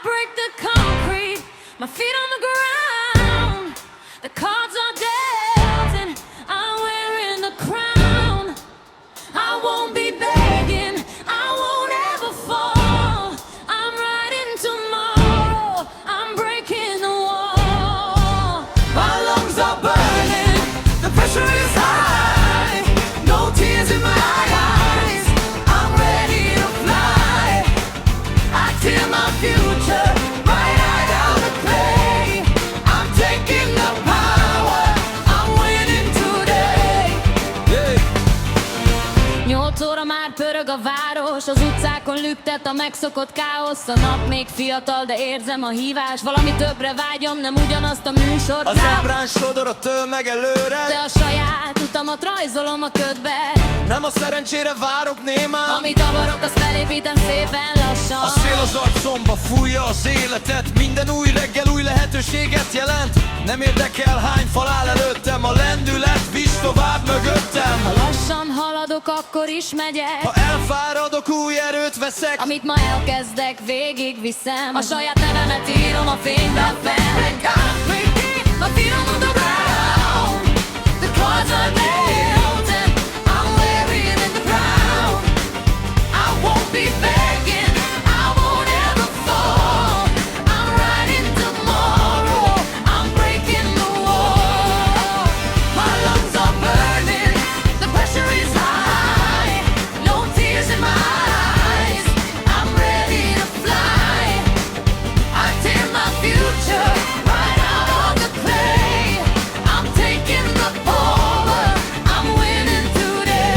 break the concrete, my feet on the ground. The cards are dealt and I'm wearing the crown. I won't be begging, I won't ever fall. I'm riding tomorrow, I'm breaking the wall. My lungs are burning, the pressure is high. No tears in my eyes, I'm ready to fly. I tear my future right out of the clay. I'm taking the power, I'm winning today. Yeah. 8 óra már pörög a város, az utcákon lüktet a megszokott káosz. A nap még fiatal, de érzem a hívás. Valami többre vágyom, nem ugyanazt a műsort. Az ábrán sodor a tömeg előre, de a saját utamat rajzolom a ködbe. nem a szerencsére várok némán. Amit akarok, azt felépítem szépen lassan. A szél az arcomba fújja az életet. Minden új reggel új lehetőséget jelent. Nem érdekel hány fal áll előttem. A lendület visz tovább mögöttem. Ha lassan haladok, akkor is megyek. Ha elfáradok, új erőt veszek. Amit ma elkezdek, végig viszem. A saját nevemet írom a fényben fel. My feet on the ground. The cards are dealt and I'm wearing the crown. I won't be begging, I won't ever fall. I'm riding tomorrow, I'm breaking the wall. My lungs are burning, the pressure is high. No tears in my eyes, I'm ready to fly. I tear my future right out of the clay. I'm taking the power, I'm winning today.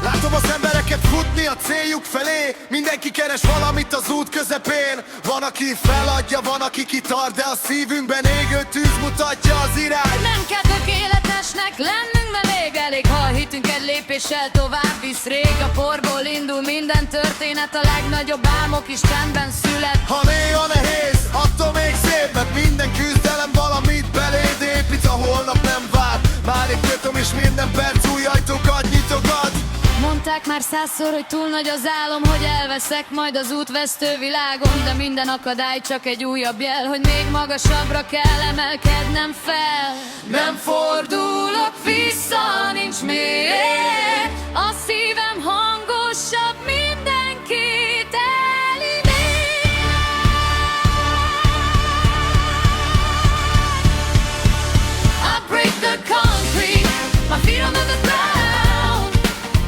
Látom az embereket futni a céljuk felé. Mindenki keres valamit az út közepén. Van, aki feladja, van, aki kitart, de a szívünkben égő tűz mutatja az irány. Nem kell tökéletesnek lennünk, de még elég, ha a hitünk egy lépéssel tovább visz. Rég a porból indul minden történet, a legnagyobb álmok is csendben szület. Ha néha nehéz, attól még szép, mert minden küzdelem valamit beléd épít. A holnap nem vár, már itt jöttem, és minden perc új ajtókat nyitogat. Mondták már 100-szor, hogy túl nagy az álom, hogy elveszek majd az útvesztő világon. De minden akadály csak egy újabb jel, hogy még magasabbra kell emelkednem fel. Nem fordulok vissza, nincs miért. A szívem hangosabb, mindenkit elér. I break the concrete, my feet on the ground.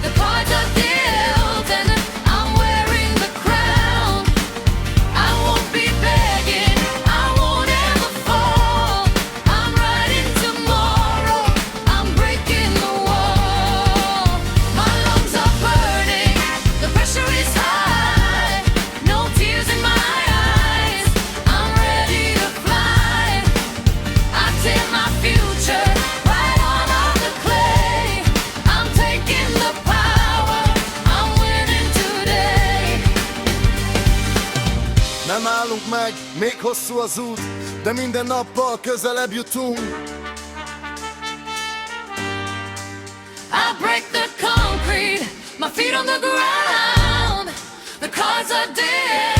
The cards are dealt and I'm wearing the crown. I won't be begging, I won't ever fall. I'm riding tomorrow, I'm breaking the wall. My lungs are burning, the pressure is high. No tears in my eyes, I'm ready to fly. I tear my future right out of the clay. I'm taking the power, I'm winning today. Nem állunk meg, még hosszú az út, de minden nappal közelebb jutunk. I break the concrete, my feet on the ground. The cards are dead.